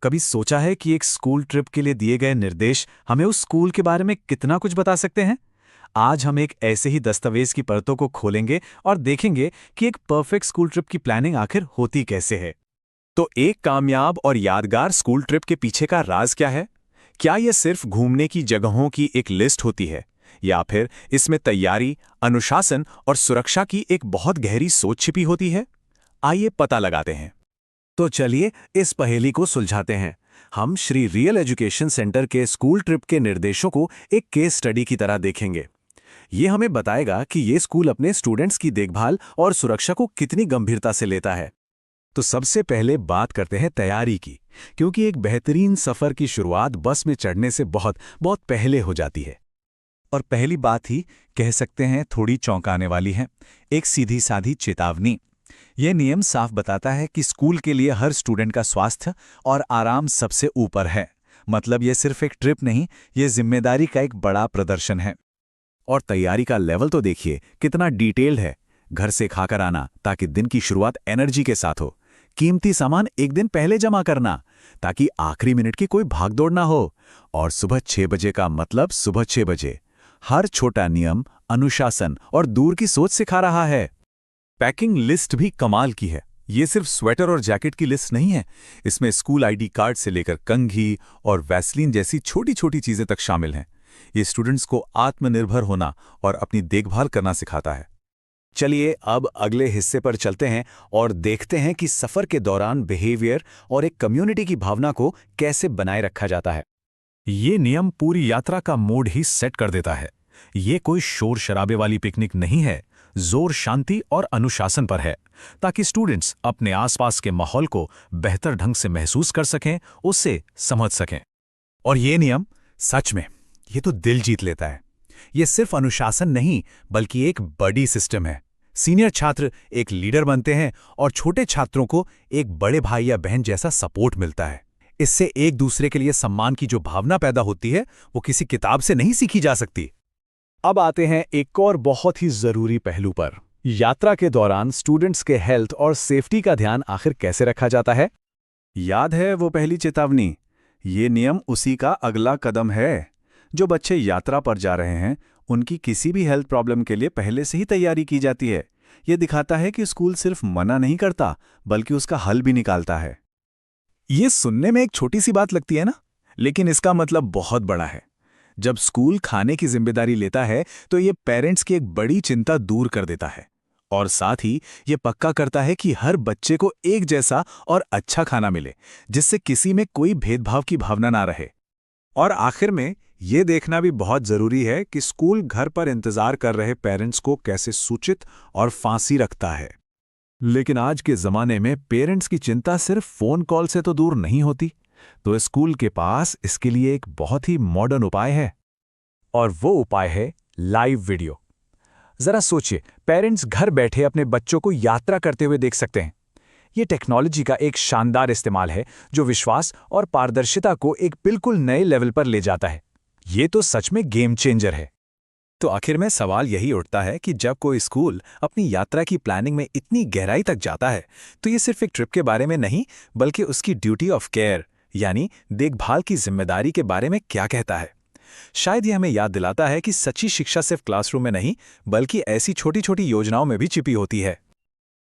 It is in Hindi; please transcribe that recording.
कभी सोचा है कि एक स्कूल ट्रिप के लिए दिए गए निर्देश हमें उस स्कूल के बारे में कितना कुछ बता सकते हैं? आज हम एक ऐसे ही दस्तावेज की परतों को खोलेंगे और देखेंगे कि एक परफेक्ट स्कूल ट्रिप की प्लानिंग आखिर होती कैसे है। तो एक कामयाब और यादगार स्कूल ट्रिप के पीछे का राज क्या है? क्या यह सिर्फ घूमने की जगहों की एक लिस्ट होती है, या फिर इसमें तैयारी, अनुशासन और सुरक्षा की एक बहुत गहरी सोच छिपी होती है? आइए पता लगाते हैं। तो चलिए इस पहेली को सुलझाते हैं। हम श्री रियल एजुकेशन सेंटर के स्कूल ट्रिप के निर्देशों को एक केस स्टडी की तरह देखेंगे। ये हमें बताएगा कि ये स्कूल अपने स्टूडेंट्स की देखभाल और सुरक्षा को कितनी गंभीरता से लेता है। तो सबसे पहले बात करते हैं तैयारी की, क्योंकि एक बेहतरीन सफर की शुरुआत बस में चढ़ने से बहुत बहुत पहले हो जाती है। और पहली बात ही कह सकते हैं थोड़ी चौंकाने वाली है, एक सीधी साधी चेतावनी। यह नियम साफ बताता है कि स्कूल के लिए हर स्टूडेंट का स्वास्थ्य और आराम सबसे ऊपर है। मतलब यह सिर्फ एक ट्रिप नहीं, यह जिम्मेदारी का एक बड़ा प्रदर्शन है। और तैयारी का लेवल तो देखिए कितना डिटेल्ड है। घर से खाकर आना ताकि दिन की शुरुआत एनर्जी के साथ हो। कीमती सामान एक दिन पहले जमा करना ताकि आखिरी मिनट की कोई भागदौड़ ना हो। और सुबह 6 बजे का मतलब सुबह 6 बजे। हर छोटा नियम, अनुशासन और दूर की सोच सिखा रहा है। पैकिंग लिस्ट भी कमाल की है। ये सिर्फ स्वेटर और जैकेट की लिस्ट नहीं है, इसमें स्कूल आईडी कार्ड से लेकर कंघी और वैसलीन जैसी छोटी छोटी चीजें तक शामिल हैं। ये स्टूडेंट्स को आत्मनिर्भर होना और अपनी देखभाल करना सिखाता है। चलिए अब अगले हिस्से पर चलते हैं और देखते हैं कि सफर के दौरान बिहेवियर और एक कम्युनिटी की भावना को कैसे बनाए रखा जाता है। ये नियम पूरी यात्रा का मूड ही सेट कर देता है। ये कोई शोर शराबे वाली पिकनिक नहीं है, जोर शांति और अनुशासन पर है, ताकि स्टूडेंट्स अपने आसपास के माहौल को बेहतर ढंग से महसूस कर सकें, उससे समझ सकें। और ये नियम सच में ये तो दिल जीत लेता है। ये सिर्फ अनुशासन नहीं बल्कि एक बड़ी सिस्टम है। सीनियर छात्र एक लीडर बनते हैं और छोटे छात्रों को एक बड़े भाई या बहन जैसा सपोर्ट मिलता है। इससे एक दूसरे के लिए सम्मान की जो भावना पैदा होती है वो किसी किताब से नहीं सीखी जा सकती। अब आते हैं एक और बहुत ही जरूरी पहलू पर। यात्रा के दौरान स्टूडेंट्स के हेल्थ और सेफ्टी का ध्यान आखिर कैसे रखा जाता है? याद है वो पहली चेतावनी? ये नियम उसी का अगला कदम है। जो बच्चे यात्रा पर जा रहे हैं उनकी किसी भी हेल्थ प्रॉब्लम के लिए पहले से ही तैयारी की जाती है। ये दिखाता है कि स्कूल सिर्फ मना नहीं करता बल्कि उसका हल भी निकालता है। ये सुनने में एक छोटी सी बात लगती है ना, लेकिन इसका मतलब बहुत बड़ा है। जब स्कूल खाने की जिम्मेदारी लेता है तो ये पेरेंट्स की एक बड़ी चिंता दूर कर देता है और साथ ही ये पक्का करता है कि हर बच्चे को एक जैसा और अच्छा खाना मिले, जिससे किसी में कोई भेदभाव की भावना ना रहे। और आखिर में ये देखना भी बहुत जरूरी है कि स्कूल घर पर इंतजार कर रहे पेरेंट्स को कैसे सूचित और फांसी रखता है। लेकिन आज के जमाने में पेरेंट्स की चिंता सिर्फ फोन कॉल से तो दूर नहीं होती, तो स्कूल के पास इसके लिए एक बहुत ही मॉडर्न उपाय है। और वो उपाय है लाइव वीडियो। जरा सोचिए, पेरेंट्स घर बैठे अपने बच्चों को यात्रा करते हुए देख सकते हैं। ये टेक्नोलॉजी का एक शानदार इस्तेमाल है जो विश्वास और पारदर्शिता को एक बिल्कुल नए लेवल पर ले जाता है। ये तो सच में गेम चेंजर है। तो आखिर में सवाल यही उठता है कि जब कोई स्कूल अपनी यात्रा की प्लानिंग में इतनी गहराई तक जाता है तो ये सिर्फ एक ट्रिप के बारे में नहीं बल्कि उसकी ड्यूटी ऑफ केयर यानी देखभाल की जिम्मेदारी के बारे में क्या कहता है। शायद ये हमें याद दिलाता है कि सच्ची शिक्षा सिर्फ क्लासरूम में नहीं बल्कि ऐसी छोटी छोटी योजनाओं में भी छिपी होती है।